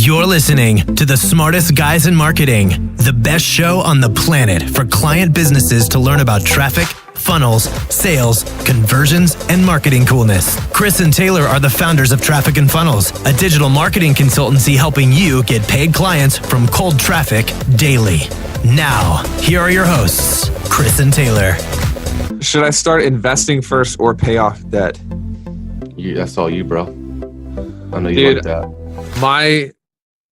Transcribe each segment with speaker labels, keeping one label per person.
Speaker 1: You're listening to the smartest guys in marketing, the best show on the planet for client businesses to learn about traffic, funnels, sales, conversions, and marketing coolness. Chris and Taylor are the founders of Traffic and Funnels, a digital marketing consultancy helping you get paid clients from cold traffic daily. Now, here are your hosts, Chris and Taylor.
Speaker 2: Should I start investing first or pay off debt?
Speaker 3: That's all you, bro. I know you like that.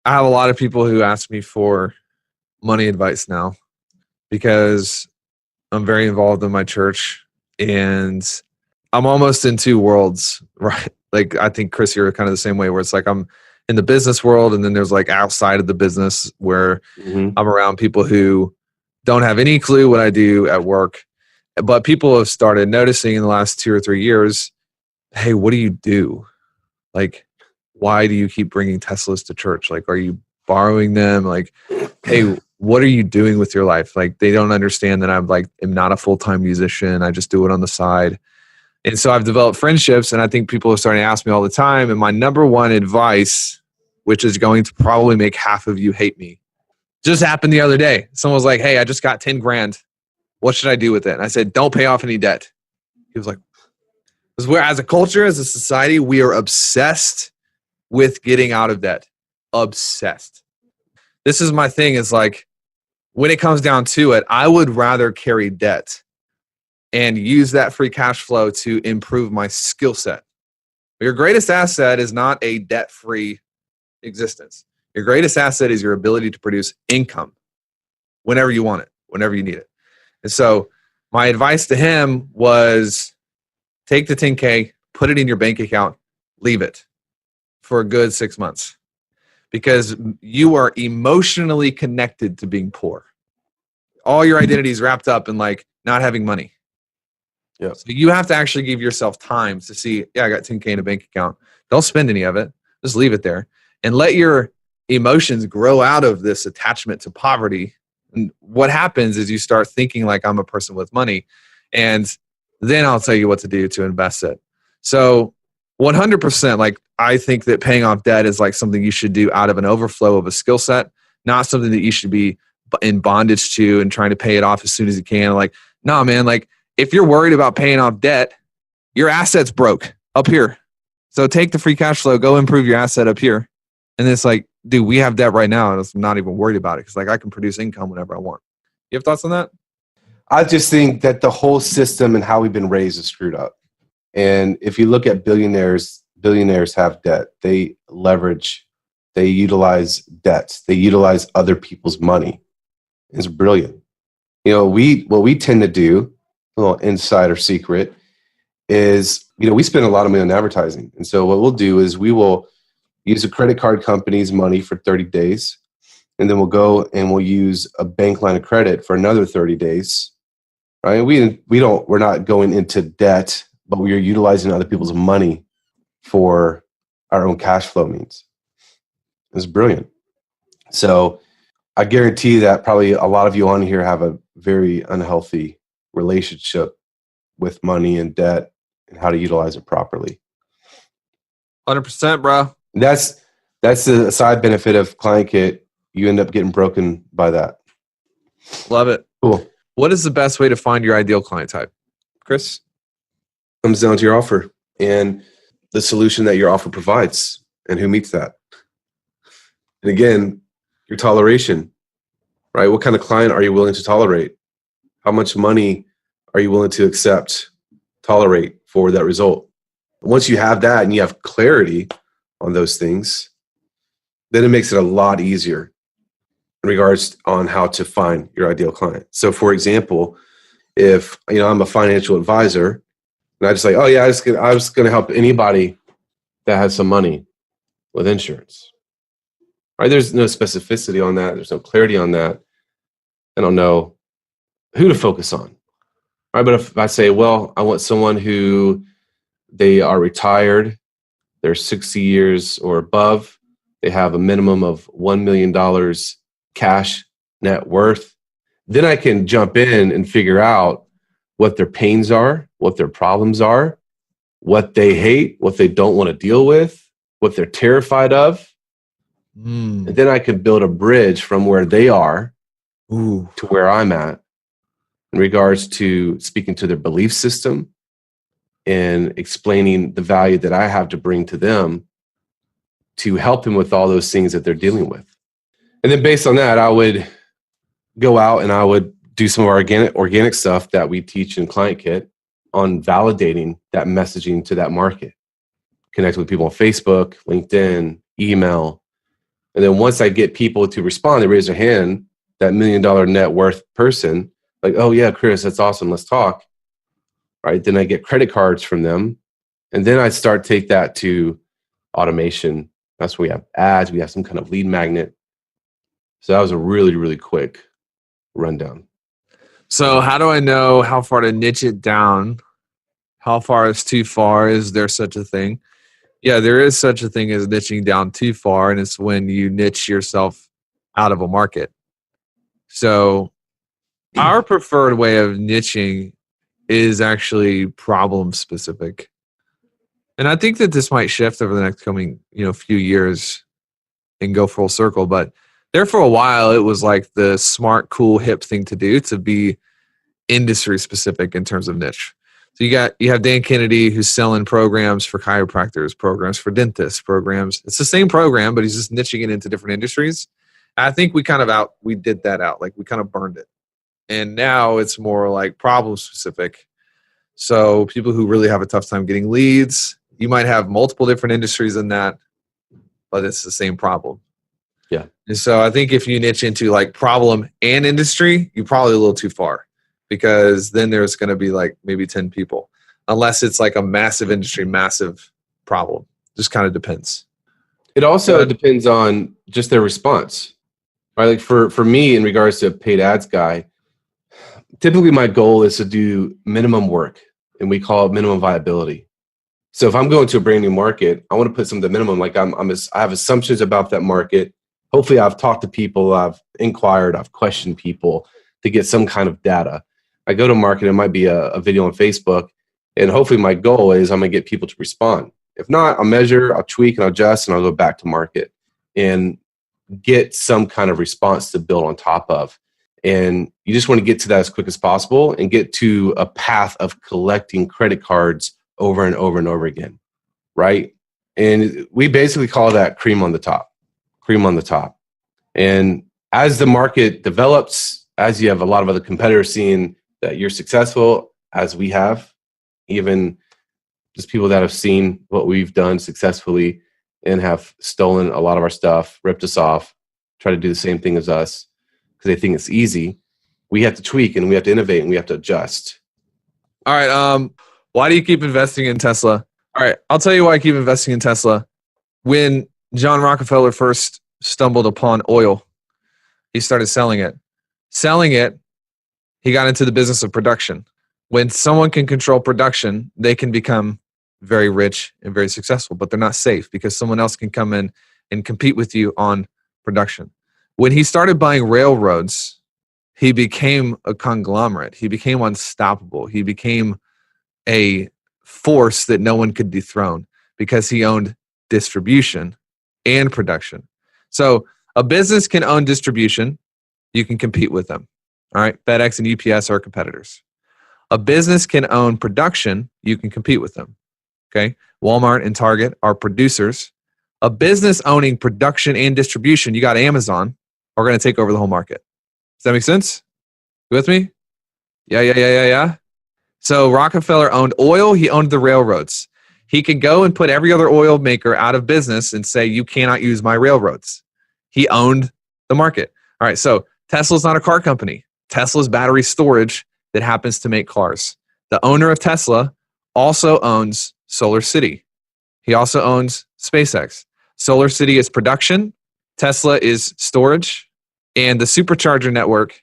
Speaker 2: I have a lot of people who ask me for money advice now because I'm very involved in my church and I'm almost in two worlds, right? Like, I think, Chris, you're kind of the same way, where it's like I'm in the business world and then there's like outside of the business where I'm around people who don't have any clue what I do at work. But people have started noticing in the last 2 or 3 years, hey, what do you do? Like, why do you keep bringing Teslas to church? Like, are you borrowing them? Like, hey, what are you doing with your life? Like, they don't understand that I'm not a full-time musician. I just do it on the side. And so I've developed friendships, and I think people are starting to ask me all the time. And my number one advice, which is going to probably make half of you hate me, just happened the other day. Someone was like, hey, I just got 10 grand. What should I do with it? And I said, don't pay off any debt. He was like, because we're, as a culture, as a society, we are obsessed with getting out of debt. Obsessed. This is my thing, is like, when it comes down to it, I would rather carry debt and use that free cash flow to improve my skill set. Your greatest asset is not a debt-free existence. Your greatest asset is your ability to produce income whenever you want it, whenever you need it. And so my advice to him was, take the 10K, put it in your bank account, leave it for a good 6 months, because you are emotionally connected to being poor. All your identity is wrapped up in like not having money.
Speaker 3: Yeah.
Speaker 2: So you have to actually give yourself time to see, yeah, I got 10K in a bank account. Don't spend any of it. Just leave it there and let your emotions grow out of this attachment to poverty. And what happens is you start thinking like, I'm a person with money, and then I'll tell you what to do to invest it. So 100%, like, I think that paying off debt is like something you should do out of an overflow of a skill set, not something that you should be in bondage to and trying to pay it off as soon as you can. Like, nah, man, like, if you're worried about paying off debt, your asset's broke up here. So take the free cash flow, go improve your asset up here. And it's like, dude, we have debt right now, and I'm not even worried about it because, like, I can produce income whenever I want. You have thoughts on that?
Speaker 3: I just think that the whole system and how we've been raised is screwed up. And if you look at billionaires have debt. They leverage, they utilize debts, they utilize other people's money. It's brilliant. You know, what we tend to do, a little insider secret, is, you know, we spend a lot of money on advertising. And so what we'll do is we will use a credit card company's money for 30 days. And then we'll go and we'll use a bank line of credit for another 30 days. Right? We're not going into debt, but we are utilizing other people's money for our own cash flow means. It's brilliant. So I guarantee that probably a lot of you on here have a very unhealthy relationship with money and debt and how to utilize it properly.
Speaker 2: 100%, bro.
Speaker 3: That's the side benefit of Client Kit. You end up getting broken by that.
Speaker 2: Love it.
Speaker 3: Cool.
Speaker 2: What is the best way to find your ideal client type, Chris?
Speaker 3: Comes down to your offer and the solution that your offer provides and who meets that. And again, your toleration, right? What kind of client are you willing to tolerate? How much money are you willing to tolerate for that result? Once you have that and you have clarity on those things, then it makes it a lot easier in regards on how to find your ideal client. So for example, if, you know, I'm a financial advisor, and I just like, oh yeah, I was going to help anybody that has some money with insurance. Right? There's no specificity on that. There's no clarity on that. I don't know who to focus on. Right? But if I say, well, I want someone who, they are retired, they're 60 years or above, they have a minimum of $1 million cash net worth, then I can jump in and figure out what their pains are, what their problems are, what they hate, what they don't want to deal with, what they're terrified of. And then I could build a bridge from where they are to where I'm at in regards to speaking to their belief system and explaining the value that I have to bring to them to help them with all those things that they're dealing with. And then based on that, I would go out and I would do some of our organic stuff that we teach in Client Kit on validating that messaging to that market. Connect with people on Facebook, LinkedIn, email. And then once I get people to respond, they raise their hand, that $1 million net worth person, like, oh yeah, Chris, that's awesome. Let's talk. Right. Then I get credit cards from them. And then I start take that to automation. That's where we have ads. We have some kind of lead magnet. So that was a really, really quick rundown.
Speaker 2: So how do I know how far to niche it down? How far is too far? Is there such a thing? Yeah, there is such a thing as niching down too far, and it's when you niche yourself out of a market. So our preferred way of niching is actually problem specific. And I think that this might shift over the next coming, few years and go full circle. But there for a while, it was like the smart, cool, hip thing to do to be industry specific in terms of niche. So you have Dan Kennedy who's selling programs for chiropractors, programs for dentists, programs. It's the same program, but he's just niching it into different industries. I think we did that out. Like we kind of burned it. And now it's more like problem specific. So people who really have a tough time getting leads, you might have multiple different industries in that, but it's the same problem.
Speaker 3: Yeah.
Speaker 2: And so I think if you niche into like problem and industry, you're probably a little too far. Because then there's going to be like maybe 10 people, unless it's like a massive industry, massive problem. Just kind of depends.
Speaker 3: It also depends on just their response, right? Like for me, in regards to a paid ads guy, typically my goal is to do minimum work, and we call it minimum viability. So if I'm going to a brand new market, I want to put some of the minimum. Like I have assumptions about that market. Hopefully, I've talked to people, I've inquired, I've questioned people to get some kind of data. I go to market, it might be a video on Facebook, and hopefully my goal is I'm going to get people to respond. If not, I'll measure, I'll tweak, and I'll adjust, and I'll go back to market and get some kind of response to build on top of. And you just want to get to that as quick as possible and get to a path of collecting credit cards over and over and over again, right? And we basically call that cream on the top. And as the market develops, as you have a lot of other competitors seeing that you're successful, as we have, even just people that have seen what we've done successfully and have stolen a lot of our stuff, ripped us off, try to do the same thing as us because they think it's easy. We have to tweak and we have to innovate and we have to adjust.
Speaker 2: All right. Why do you keep investing in Tesla? All right. I'll tell you why I keep investing in Tesla. When John Rockefeller first stumbled upon oil, he started selling it. He got into the business of production. When someone can control production, they can become very rich and very successful, but they're not safe because someone else can come in and compete with you on production. When he started buying railroads, he became a conglomerate. He became unstoppable. He became a force that no one could dethrone because he owned distribution and production. So a business can own distribution. You can compete with them. All right, FedEx and UPS are competitors. A business can own production. You can compete with them. Okay, Walmart and Target are producers. A business owning production and distribution, you got Amazon, are going to take over the whole market. Does that make sense? You with me? Yeah. So Rockefeller owned oil. He owned the railroads. He could go and put every other oil maker out of business and say, you cannot use my railroads. He owned the market. All right, so Tesla's not a car company. Tesla's battery storage that happens to make cars. The owner of Tesla also owns Solar City. He also owns SpaceX. Solar City is production. Tesla is storage. And the supercharger network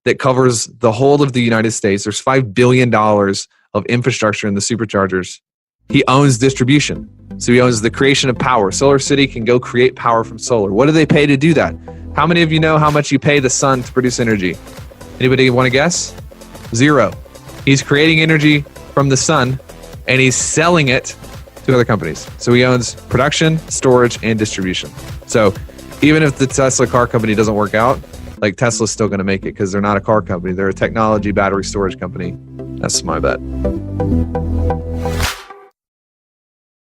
Speaker 2: that covers the whole of the United States, there's $5 billion of infrastructure in the superchargers. He owns distribution. So he owns the creation of power. Solar City can go create power from solar. What do they pay to do that? How many of you know how much you pay the sun to produce energy? Anybody want to guess? 0. He's creating energy from the sun and he's selling it to other companies. So he owns production, storage, and distribution. So Even if the Tesla car company doesn't work out, like Tesla's still going to make it because they're not a car company. They're a technology battery storage company. That's my bet.